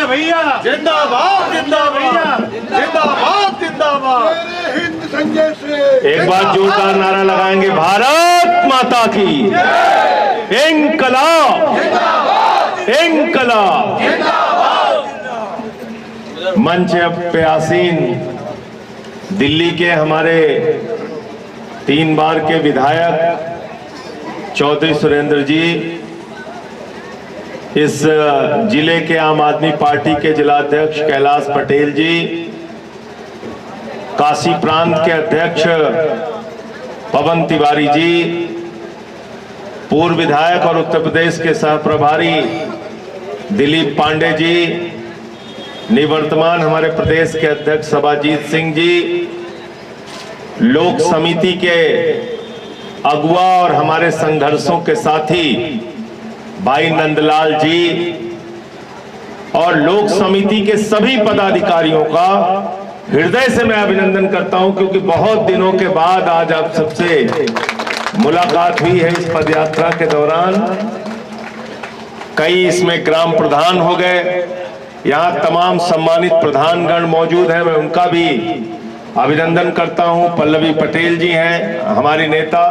भैया जिंदाबाद जिंदाबाद जिंदाबाद जिंदाबाद। हिंद संजय से एक बार जोरदार नारा लगाएंगे, भारत माता की इंकलाब इंकलाब। मंच पे आसीन दिल्ली के हमारे 3 बार के विधायक चौधरी सुरेंद्र जी, इस जिले के आम आदमी पार्टी के जिलाध्यक्ष कैलाश पटेल जी, काशी प्रांत के अध्यक्ष पवन तिवारी जी, पूर्व विधायक और उत्तर प्रदेश के सह प्रभारी दिलीप पांडे जी, निवर्तमान हमारे प्रदेश के अध्यक्ष सभाजीत सिंह जी, लोक समिति के अगुआ और हमारे संघर्षों के साथी भाई नंदलाल जी, और लोक समिति के सभी पदाधिकारियों का हृदय से मैं अभिनंदन करता हूं, क्योंकि बहुत दिनों के बाद आज आप सबसे मुलाकात हुई है इस पदयात्रा के दौरान। कई इसमें ग्राम प्रधान हो गए, यहाँ तमाम सम्मानित प्रधानगण मौजूद हैं, मैं उनका भी अभिनंदन करता हूं। पल्लवी पटेल जी हैं हमारी नेता,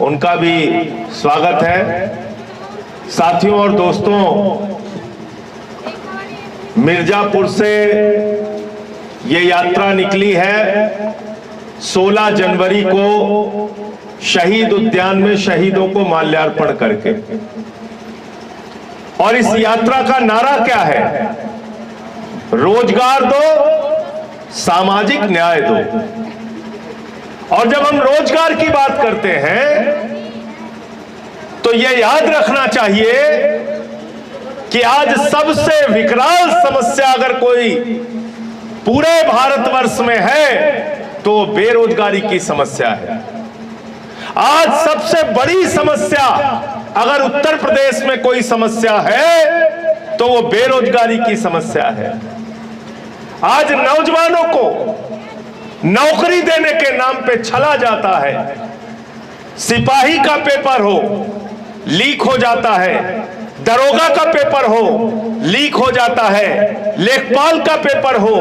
उनका भी स्वागत है। साथियों और दोस्तों, मिर्जापुर से ये यात्रा निकली है 16 जनवरी को शहीद उद्यान में शहीदों को माल्यार्पण करके, और इस यात्रा का नारा क्या है? रोजगार दो, सामाजिक न्याय दो। और जब हम रोजगार की बात करते हैं तो यह याद रखना चाहिए कि आज सबसे विकराल समस्या अगर कोई पूरे भारतवर्ष में है तो बेरोजगारी की समस्या है। आज सबसे बड़ी समस्या अगर उत्तर प्रदेश में कोई समस्या है तो वो बेरोजगारी की समस्या है। आज नौजवानों को नौकरी देने के नाम पे छला जाता है। सिपाही का पेपर हो, लीक हो जाता है। दरोगा का पेपर हो, लीक हो जाता है। लेखपाल का पेपर हो,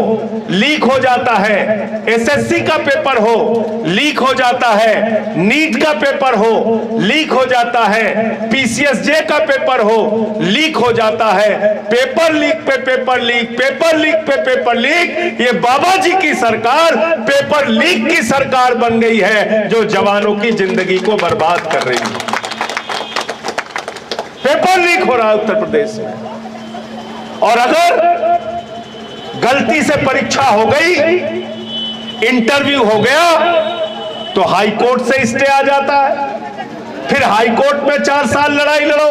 लीक हो जाता है। एसएससी का पेपर हो, लीक हो जाता है। नीट का पेपर हो, लीक हो जाता है। पीसीएसजे का पेपर हो, लीक हो जाता है। पेपर लीक पे पेपर लीक, पेपर लीक पे पेपर लीक। ये बाबा जी की सरकार पेपर लीक की सरकार बन गई है, जो जवानों की जिंदगी को बर्बाद कर रही है। पेपर लीक हो रहा है उत्तर प्रदेश में। और अगर गलती से परीक्षा हो गई, इंटरव्यू हो गया, तो हाई कोर्ट से स्टे आ जाता है। फिर हाई कोर्ट में 4 साल लड़ाई लड़ो,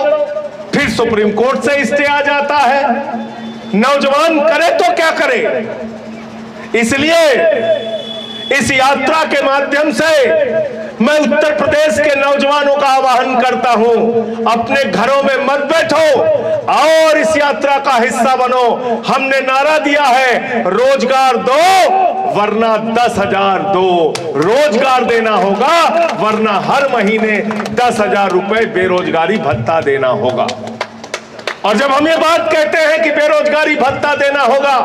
फिर सुप्रीम कोर्ट से स्टे आ जाता है। नौजवान करे तो क्या करे? इसलिए इस यात्रा के माध्यम से मैं उत्तर प्रदेश के नौजवानों का आह्वान करता हूं, अपने घरों में मत बैठो और इस यात्रा का हिस्सा बनो। हमने नारा दिया है, रोजगार दो वरना 10,000 दो। रोजगार देना होगा, वरना हर महीने 10,000 रुपए बेरोजगारी भत्ता देना होगा। और जब हम ये बात कहते हैं कि बेरोजगारी भत्ता देना होगा,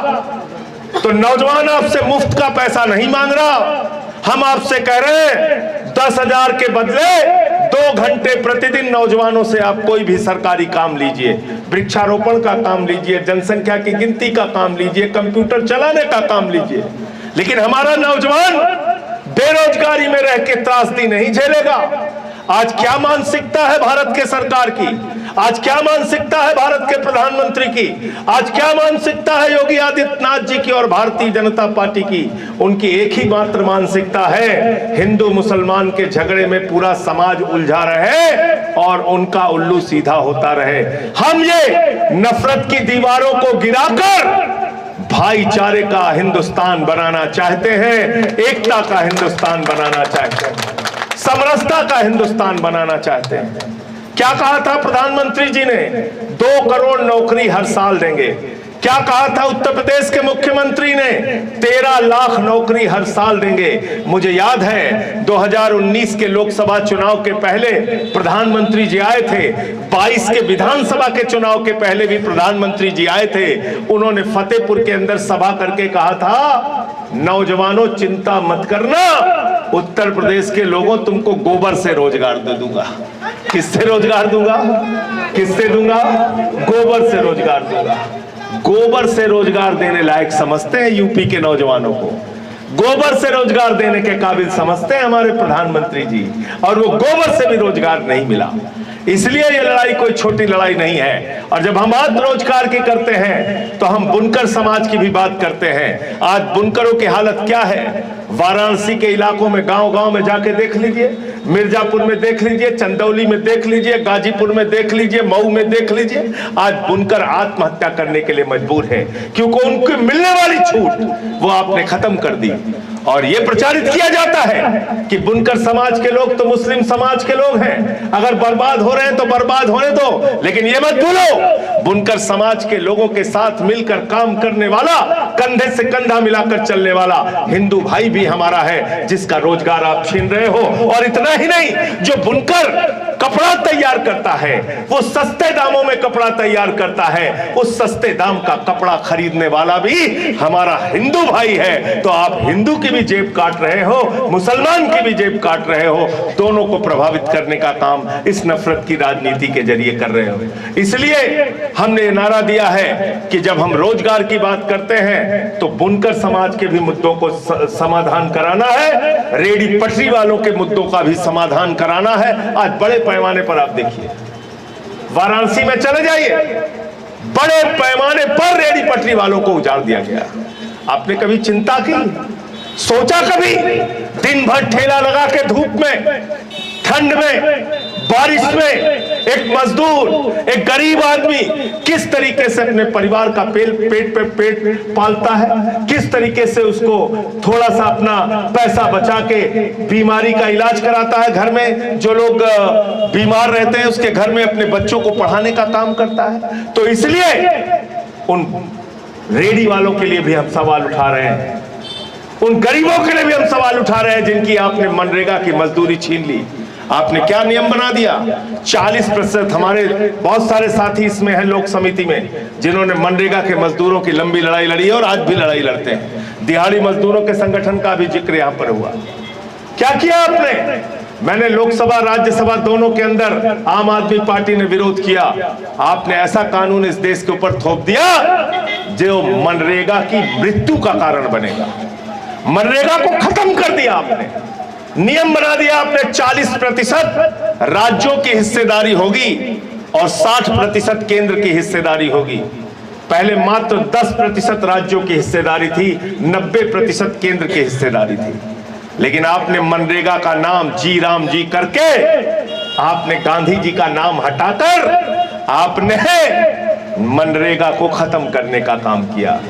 तो नौजवान आपसे मुफ्त का पैसा नहीं मांग रहा। हम आपसे कह रहे हैं 10,000 के बदले 2 घंटे प्रतिदिन नौजवानों से आप कोई भी सरकारी काम लीजिए। वृक्षारोपण का काम लीजिए, जनसंख्या की गिनती का काम लीजिए, कंप्यूटर चलाने का काम लीजिए। लेकिन हमारा नौजवान बेरोजगारी में रह के त्रासदी नहीं झेलेगा। आज क्या मानसिकता है भारत के सरकार की? आज क्या मानसिकता है भारत के प्रधानमंत्री की? आज क्या मानसिकता है योगी आदित्यनाथ जी की और भारतीय जनता पार्टी की? उनकी एक ही मात्र मानसिकता है, हिंदू मुसलमान के झगड़े में पूरा समाज उलझा रहे और उनका उल्लू सीधा होता रहे। हम ये नफरत की दीवारों को गिराकर भाईचारे का हिंदुस्तान बनाना चाहते हैं, एकता का हिंदुस्तान बनाना चाहते हैं, समरसता का हिंदुस्तान बनाना चाहते हैं। क्या कहा था प्रधानमंत्री जी ने? 2 करोड़ नौकरी हर साल देंगे। क्या कहा था उत्तर प्रदेश के मुख्यमंत्री ने? 13 लाख नौकरी हर साल देंगे। मुझे याद है 2019 के लोकसभा चुनाव के पहले प्रधानमंत्री जी आए थे, 22 के विधानसभा के चुनाव के पहले भी प्रधानमंत्री जी आए थे। उन्होंने फतेहपुर के अंदर सभा करके कहा था, नौजवानों चिंता मत करना, उत्तर प्रदेश के लोगों तुमको गोबर से रोजगार दे दूंगा। किससे रोजगार दूंगा? किससे दूंगा? गोबर से रोजगार दूंगा। गोबर से रोजगार देने लायक समझते हैं यूपी के नौजवानों को, गोबर से रोजगार देने के काबिल समझते हैं हमारे प्रधानमंत्री जी, और वो गोबर से भी रोजगार नहीं मिला। इसलिए ये लड़ाई कोई छोटी लड़ाई नहीं है। और जब हम बात रोजगार की करते हैं तो हम बुनकर समाज की भी बात करते हैं। आज बुनकरों की हालत क्या है? वाराणसी के इलाकों में गांव-गांव में जाके देख लीजिए, मिर्जापुर में देख लीजिए, चंदौली में देख लीजिए, गाजीपुर में देख लीजिए, मऊ में देख लीजिए। आज बुनकर आत्महत्या करने के लिए मजबूर है, क्योंकि उनको मिलने वाली छूट वो आपने खत्म कर दी। और ये प्रचारित किया जाता है कि बुनकर समाज के लोग तो मुस्लिम समाज के लोग हैं, अगर बर्बाद हो रहे हैं तो बर्बाद होने दो। लेकिन ये मत भूलो, बुनकर समाज के लोगों के साथ मिलकर काम करने वाला, कंधे से कंधा मिलाकर चलने वाला हिंदू भाई भी हमारा है, जिसका रोजगार आप छीन रहे हो। और इतना ही नहीं, जो बुनकर कपड़ा तैयार करता है, वो सस्ते दामों में कपड़ा तैयार करता है, उस सस्ते दाम का कपड़ा खरीदने वाला भी हमारा हिंदू भाई है। तो आप हिंदू की भी जेब काट रहे हो, मुसलमान की भी जेब काट रहे हो, दोनों को प्रभावित करने का काम इस नफरत की राजनीति के जरिए कर रहे हो। इसलिए हमने नारा दिया है कि जब हम रोजगार की बात करते हैं तो बुनकर समाज के भी मुद्दों को समाधान कराना है, रेडी पटरी वालों के मुद्दों का भी समाधान कराना है। आज बड़े पैमाने पर आप देखिए, वाराणसी में चले जाइए, बड़े पैमाने पर रेडी पटरी वालों को उजाड़ दिया गया। आपने कभी चिंता की, सोचा कभी? दिन भर ठेला लगा के धूप में, ठंड में, बारिश में एक मजदूर, एक गरीब आदमी किस तरीके से अपने परिवार का पेट पे पेट पालता है, किस तरीके से उसको थोड़ा सा अपना पैसा बचा के बीमारी का इलाज कराता है। घर में जो लोग बीमार रहते हैं उसके घर में अपने बच्चों को पढ़ाने का काम करता है। तो इसलिए उन रेडी वालों के लिए भी हम सवाल उठा रहे हैं, उन गरीबों के लिए भी हम सवाल उठा रहे हैं जिनकी आपने मनरेगा की मजदूरी छीन ली। आपने क्या नियम बना दिया? 40%। हमारे बहुत सारे साथी इसमें हैं लोक समिति में, जिन्होंने मनरेगा के मजदूरों की लंबी लड़ाई लड़ी है और आज भी लड़ाई लड़ते हैं। दिहाड़ी मजदूरों के संगठन का भी जिक्र यहां पर हुआ। क्या किया आपने? मैंने लोकसभा राज्यसभा दोनों के अंदर आम आदमी पार्टी ने विरोध किया। आपने ऐसा कानून इस देश के ऊपर थोप दिया जो मनरेगा की मृत्यु का कारण बनेगा। मनरेगा को खत्म कर दिया आपने, नियम बना दिया आपने 40% राज्यों की हिस्सेदारी होगी और 60% केंद्र की हिस्सेदारी होगी। पहले मात्र 10% राज्यों की हिस्सेदारी थी, 90% केंद्र की हिस्सेदारी थी। लेकिन आपने मनरेगा का नाम जी राम जी करके, आपने गांधी जी का नाम हटाकर आपने मनरेगा को खत्म करने का काम किया।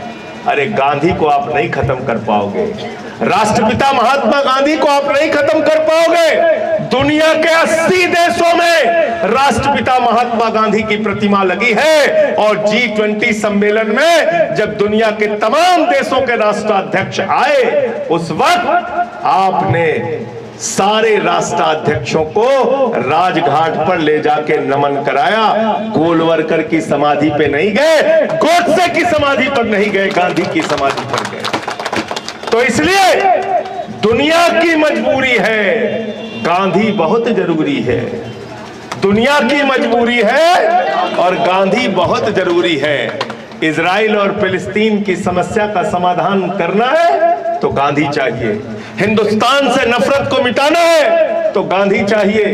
अरे गांधी को आप नहीं खत्म कर पाओगे, राष्ट्रपिता महात्मा गांधी को आप नहीं खत्म कर पाओगे। दुनिया के 80 देशों में राष्ट्रपिता महात्मा गांधी की प्रतिमा लगी है। और G20 सम्मेलन में जब दुनिया के तमाम देशों के राष्ट्राध्यक्ष आए, उस वक्त आपने सारे राष्ट्राध्यक्षों को राजघाट पर ले जाके नमन कराया। गोलवरकर की समाधि पे नहीं गए, गोडसे की समाधि पर नहीं गए, गांधी की समाधि पर गए। तो इसलिए दुनिया की मजबूरी है, गांधी बहुत जरूरी है। दुनिया की मजबूरी है और गांधी बहुत जरूरी है। इजराइल और फिलिस्तीन की समस्या का समाधान करना है तो गांधी चाहिए। हिंदुस्तान से नफरत को मिटाना है तो गांधी चाहिए।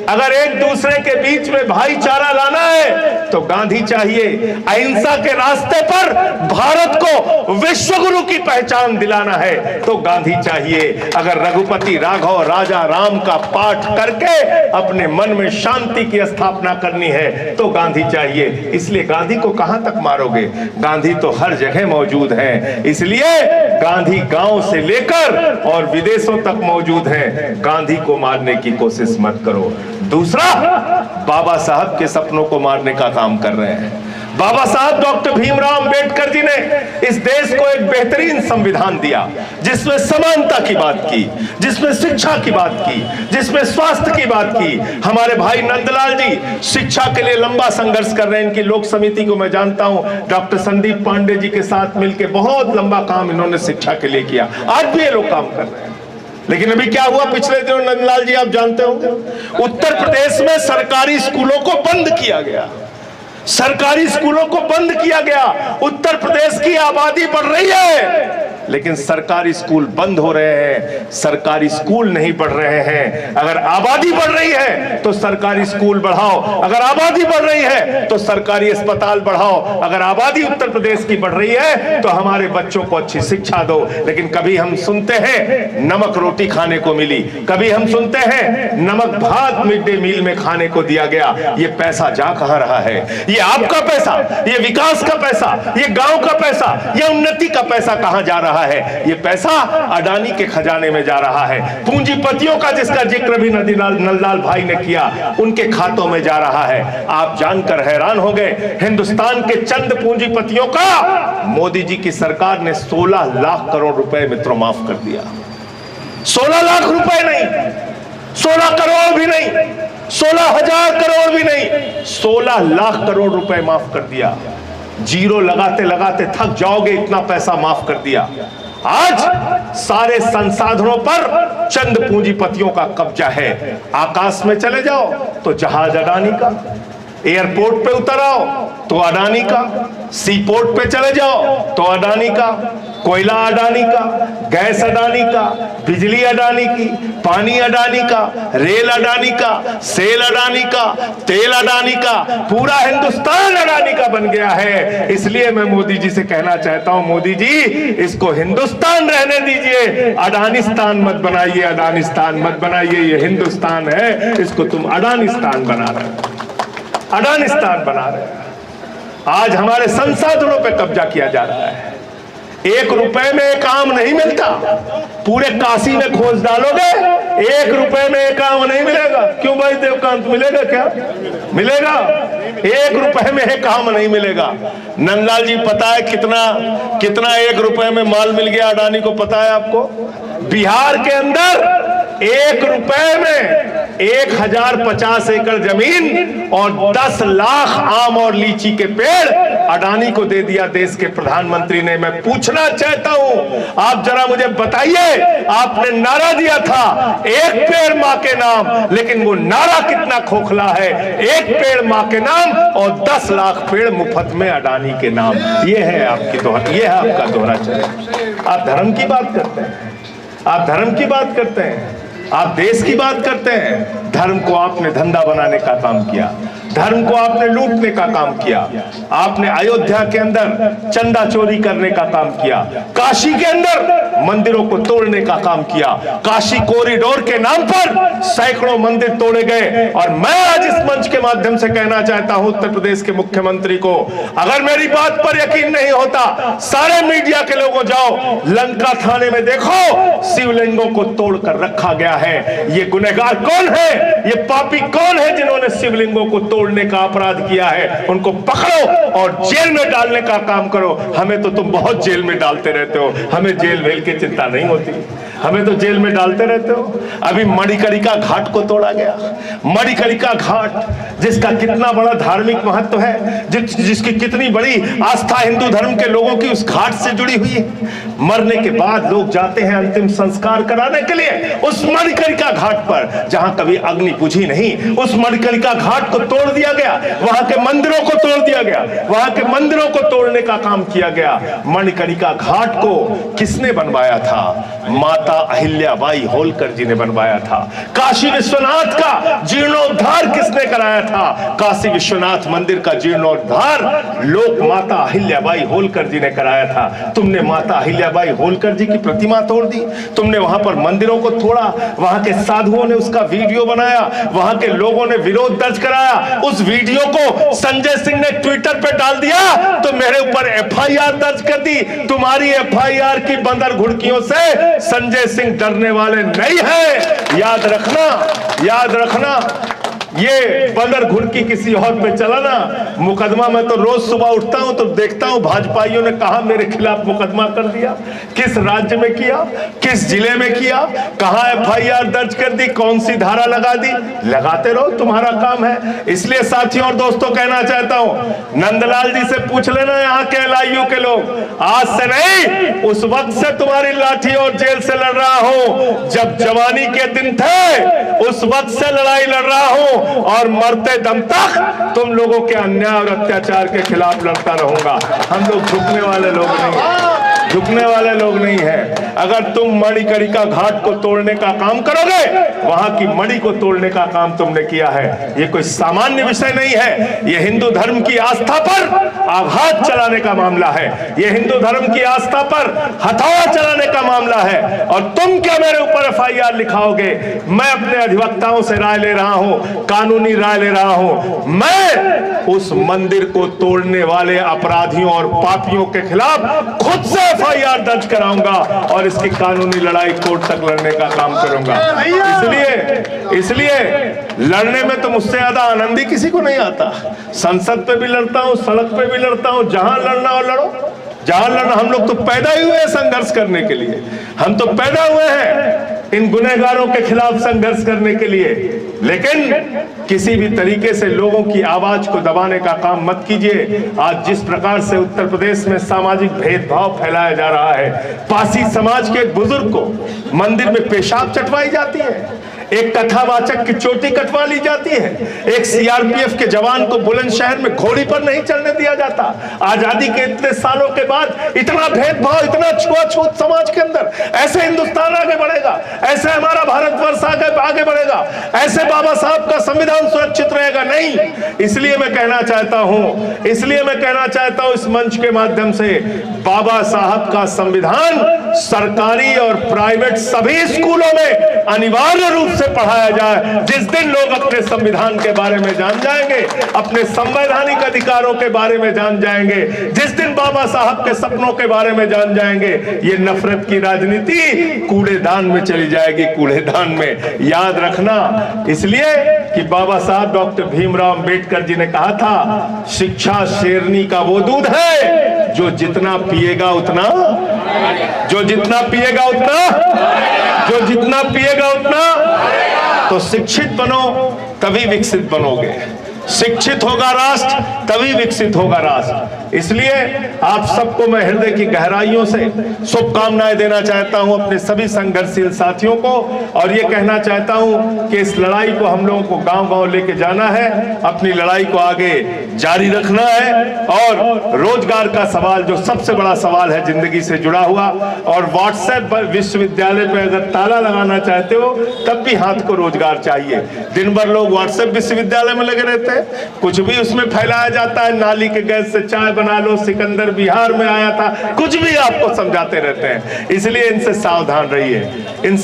अगर एक दूसरे के बीच में भाईचारा लाना है तो गांधी चाहिए। अहिंसा के रास्ते पर भारत को विश्व गुरु की पहचान दिलाना है तो गांधी चाहिए। अगर रघुपति राघव राजा राम का पाठ करके अपने मन में शांति की स्थापना करनी है तो गांधी चाहिए। इसलिए गांधी को कहां तक मारोगे? गांधी तो हर जगह मौजूद है। इसलिए गांधी गांव से लेकर और विदेशों तक मौजूद हैं। गांधी को मारने की कोशिश मत करो। दूसरा, बाबा साहब के सपनों को मारने का काम कर रहे हैं। बाबा साहब डॉक्टर भीमराव अंबेडकर जी ने इस देश को एक बेहतरीन संविधान दिया, जिसमें समानता की बात की, जिसमें शिक्षा की बात की, जिसमें स्वास्थ्य की बात की। हमारे भाई नंदलाल जी शिक्षा के लिए लंबा संघर्ष कर रहे हैं। इनकी लोक समिति को मैं जानता हूं, डॉक्टर संदीप पांडे जी के साथ मिलकर बहुत लंबा काम इन्होंने शिक्षा के लिए किया। आज भी ये लोग काम कर रहे हैं। लेकिन अभी क्या हुआ पिछले दिनों, नंदलाल जी आप जानते होंगे, उत्तर प्रदेश में सरकारी स्कूलों को बंद किया गया। सरकारी स्कूलों को बंद किया गया। उत्तर प्रदेश की आबादी बढ़ रही है लेकिन सरकारी स्कूल बंद हो रहे हैं, सरकारी स्कूल नहीं बढ़ रहे हैं। अगर आबादी बढ़ रही है तो सरकारी स्कूल बढ़ाओ, अगर आबादी बढ़ रही है तो सरकारी अस्पताल बढ़ाओ, अगर आबादी उत्तर प्रदेश की बढ़ रही है तो हमारे बच्चों को अच्छी शिक्षा दो। लेकिन कभी हम सुनते हैं नमक रोटी खाने को मिली, कभी हम सुनते हैं नमक भात मिड डे मील में खाने को दिया गया। ये पैसा जा कहां रहा है? ये आपका पैसा, ये विकास का पैसा, ये गांव का पैसा, ये उन्नति का पैसा कहां जा रहा है? ये पैसा अडानी के खजाने में जा रहा है। पूंजीपतियों का जिसका जिक्र भी नंदलाल भाई ने किया, उनके खातों में जा रहा है। आप जानकर हैरान हो गए, हिंदुस्तान के चंद पूंजीपतियों का मोदी जी की सरकार ने 16 लाख करोड़ रुपए मित्रों माफ कर दिया। 16 लाख रुपए नहीं, 16 करोड़ भी नहीं, 16,000 करोड़ भी नहीं, 16 लाख करोड़ रुपए माफ कर दिया। जीरो लगाते लगाते थक जाओगे, इतना पैसा माफ कर दिया। आज सारे संसाधनों पर चंद पूंजीपतियों का कब्जा है। आकाश में चले जाओ तो जहाज अडानी का, एयरपोर्ट पे उतर आओ तो अडानी का, सी पोर्ट पे चले जाओ तो अडानी का, कोयला अडानी का, गैस अडानी का, बिजली अडानी की, पानी अडानी का, रेल अडानी का, सेल अडानी का, तेल अडानी का, पूरा हिंदुस्तान अडानी का बन गया है। इसलिए मैं मोदी जी से कहना चाहता हूं, मोदी जी इसको हिंदुस्तान रहने दीजिए, अडानिस्तान मत बनाइए, अडानिस्तान मत बनाइए। ये हिंदुस्तान है, इसको तुम अडानिस्तान बना रहे हो, अडानिस्तान बना रहे हो। आज हमारे संसाधनों पे कब्जा किया जा रहा है। 1 रुपए में एक आम नहीं मिलता। पूरे काशी में खोज डालोगे, 1 रुपए में एक आम नहीं मिलेगा। क्यों भाई देवकांत, मिलेगा क्या? मिलेगा? 1 रुपए में एक आम नहीं मिलेगा। नंदलाल जी पता है कितना 1 रुपए में माल मिल गया अडानी को, पता है आपको? बिहार के अंदर 1 रुपए में 1050 एकड़ जमीन और 10 लाख आम और लीची के पेड़ अडानी को दे दिया देश के प्रधानमंत्री ने। मैं पूछना चाहता हूं, आप जरा मुझे बताइए, आपने नारा दिया था 1 पेड़ मां के नाम, लेकिन वो नारा कितना खोखला है। 1 पेड़ मां के नाम और 10 लाख पेड़ मुफ्त में अडानी के नाम। ये है आपकी दोहरा, ये है आपका दोहरा चरित्र। आप धर्म की बात करते हैं, आप धर्म की बात करते हैं, आप देश की बात करते हैं। धर्म को आपने धंधा बनाने का काम किया, धर्म को आपने लूटने का काम किया। आपने अयोध्या के अंदर चंदा चोरी करने का काम किया, काशी के अंदर मंदिरों को तोड़ने का काम किया। काशी कॉरिडोर के नाम पर सैकड़ों मंदिर तोड़े गए। और मैं आज इस मंच के माध्यम से कहना चाहता हूं उत्तर प्रदेश के मुख्यमंत्री को, अगर मेरी बात पर यकीन नहीं होता, सारे मीडिया के लोगों जाओ लंका थाने में देखो, शिवलिंगों को तोड़कर रखा गया है। ये गुनहगार कौन है, ये पापी कौन है जिन्होंने शिवलिंगों को तोड़ने का अपराध किया है? उनको पकड़ो और जेल में डालने का काम करो। हमें तो तुम बहुत जेल में डालते रहते हो, हमें जेल वेल की चिंता नहीं होती, हमें तो जेल में डालते रहते हो। अभी मणिकर्णिका घाट को तोड़ा गया। मणिकर्णिका घाट जिसका कितना बड़ा धार्मिक महत्व है, जिसकी कितनी बड़ी आस्था हिंदू धर्म के लोगों की उस घाट से जुड़ी हुई है। मरने के बाद लोग जाते हैं अंतिम संस्कार कराने के लिए उस मणिकर्णिका घाट पर, जहां कभी अग्नि बुझी नहीं। उस मणिकर्णिका घाट को तोड़ दिया गया, वहां के मंदिरों को तोड़ दिया गया, वहां के मंदिरों को तोड़ने का काम किया गया। मणिकर्णिका घाट को किसने बनवाया था? माता अहिल्याबाई होलकर जी ने बनवाया था। काशी विश्वनाथ का जीर्णोद्धार किसने कराया था? काशी विश्वनाथ मंदिर का जीर्णोद्धार लोक माता अहिल्याबाई होलकर जी ने कराया था। तुमने माता अहिल्याबाई होलकर जी की प्रतिमा तोड़ दी, तुमने वहां पर मंदिरों को तोड़ा, वहां के साधुओं ने उसका वीडियो बनाया, वहां के लोगों ने विरोध दर्ज कराया। उस वीडियो को संजय सिंह ने ट्विटर पे डाल दिया तो मेरे ऊपर एफआईआर दर्ज कर दी। तुम्हारी एफआईआर की बंदर घुड़कियों से संजय सिंह डरने वाले नहीं है। याद रखना, याद रखना। ये बंदर घुड़की किसी और पे चला ना, मुकदमा मैं तो रोज सुबह उठता हूं तो देखता हूं भाजपाइयों ने कहा मेरे खिलाफ मुकदमा कर दिया, किस राज्य में किया, किस जिले में किया, कहां FIR दर्ज कर दी, कौन सी धारा लगा दी। लगाते रहो, तुम्हारा काम है। इसलिए साथियों और दोस्तों कहना चाहता हूं, नंदलाल जी से पूछ लेना यहाँ के LIU के लोग, आज से नहीं उस वक्त से तुम्हारी लाठी और जेल से लड़ रहा हूं, जब जवानी के दिन थे उस वक्त से लड़ाई लड़ रहा हूं और मरते दम तक तुम लोगों के अन्याय और अत्याचार के खिलाफ लड़ता रहूंगा। हम लोग झुकने वाले लोग नहीं, झुकने वाले लोग नहीं है। अगर तुम मणिकर्णिका घाट को तोड़ने का काम करोगे, वहां की मणि को तोड़ने का काम तुमने किया है। ये कोई सामान्य विषय नहीं है, ये हिंदू धर्म की आस्था पर आघात चलाने का मामला है, ये हिंदू धर्म की आस्था पर हथौड़ा चलाने का मामला है। और तुम क्या मेरे ऊपर FIR लिखाओगे? मैं अपने अधिवक्ताओं से राय ले रहा हूं, कानूनी राय ले रहा हूं। मैं उस मंदिर को तोड़ने वाले अपराधियों और पापियों के खिलाफ खुद से FIR दर्ज कराऊंगा और इसकी कानूनी लड़ाई कोर्ट तक लड़ने का काम करूंगा। इसलिए लड़ने में तो मुझसे ज्यादा आनंदी किसी को नहीं आता। संसद पे भी लड़ता हूं, सड़क पे भी लड़ता हूं, जहां लड़ना हो लड़ो, जहां लड़ना। हम लोग तो पैदा ही हुए हैं संघर्ष करने के लिए, हम तो पैदा हुए हैं इन गुनहगारों के खिलाफ संघर्ष करने के लिए। लेकिन किसी भी तरीके से लोगों की आवाज को दबाने का काम मत कीजिए। आज जिस प्रकार से उत्तर प्रदेश में सामाजिक भेदभाव फैलाया जा रहा है, पासी समाज के एक बुजुर्ग को मंदिर में पेशाब चटवाई जाती है, एक कथावाचक की चोटी कटवा ली जाती है, एक CRPF के जवान को बुलंदशहर में घोड़ी पर नहीं चढ़ने दिया जाता। आजादी के इतने सालों के बाद इतना भेदभाव, इतना छुआछूत समाज के अंदर, ऐसे हिंदुस्तान आगे बढ़ेगा, ऐसे हमारा भारतवर्ष आगे बढ़ेगा, ऐसे बाबा साहब का संविधान सुरक्षित रहेगा? नहीं। इसलिए मैं कहना चाहता हूं इस मंच के माध्यम से, बाबा साहब का संविधान सरकारी और प्राइवेट सभी स्कूलों में अनिवार्य रूप से पढ़ाया जाए। जिस दिन लोग अपने संविधान के बारे में जान जाएंगे, अपने संवैधानिक अधिकारों के बारे में जान जाएंगे, जिस दिन बाबा साहब के सपनों के बारे में जान जाएंगे, ये नफरत की राजनीति कूड़ेदान में चली जाएगी, कूड़ेदान में। याद रखना, इसलिए कि बाबा साहब डॉक्टर भीमराव अंबेडकर जी ने कहा था, शिक्षा शेरनी का वो दूध है जो जितना पिएगा उतना, जो जितना पिएगा उतना। तो शिक्षित बनो तभी विकसित बनोगे, शिक्षित होगा राष्ट्र तभी विकसित होगा राष्ट्र। इसलिए आप सबको मैं हृदय की गहराइयों से शुभकामनाएं देना चाहता हूं, अपने सभी संघर्षशील साथियों को, और ये कहना चाहता हूं कि इस लड़ाई को हम लोगों को गांव-गांव लेके जाना है, अपनी लड़ाई को आगे जारी रखना है। और रोजगार का सवाल जो सबसे बड़ा सवाल है जिंदगी से जुड़ा हुआ, और व्हाट्सएप विश्वविद्यालय पे अगर ताला लगाना चाहते हो तब भी हाथ को रोजगार चाहिए। दिन भर लोग व्हाट्सएप विश्वविद्यालय में लगे रहते हैं, कुछ भी उसमें फैलाया जाता है, नाली के गैस से चाय बना लो, सिकंदर बिहार में आया था, कुछ भी आपको समझाते रहते हैं। इसलिए इनसे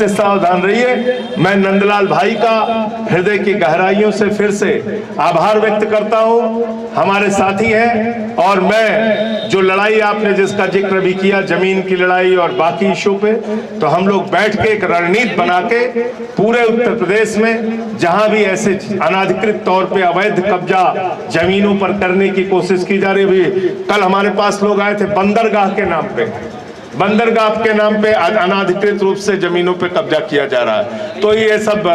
सावधान रहिए, मैं नंदलाल भाई का हृदय की गहराइयों से फिर से आभार व्यक्त करता हूं। हमारे साथी हैं, और मैं जो लड़ाई आपने जिसका जिक्र भी किया, जमीन की लड़ाई और बाकी इशू पे, तो हम लोग बैठ के एक रणनीति बना के पूरे उत्तर प्रदेश में जहां भी ऐसे अनाधिकृत तौर पे अवैध कब्जा जमीनों पर करने की कोशिश की जा रही है। कल हमारे पास लोग आए थे, बंदरगाह के नाम पे अनाधिकृत रूप से जमीनों पे कब्जा किया जा रहा है। तो ये सब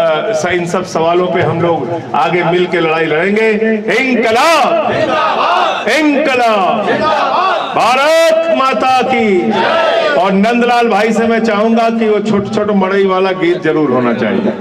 इन सब सवालों पे हम लोग आगे मिल के लड़ाई लड़ेंगे। इंकलाब, भारत माता की। और नंदलाल भाई से मैं चाहूंगा कि वो छोटे छोटे मड़ई वाला गीत जरूर होना चाहिए।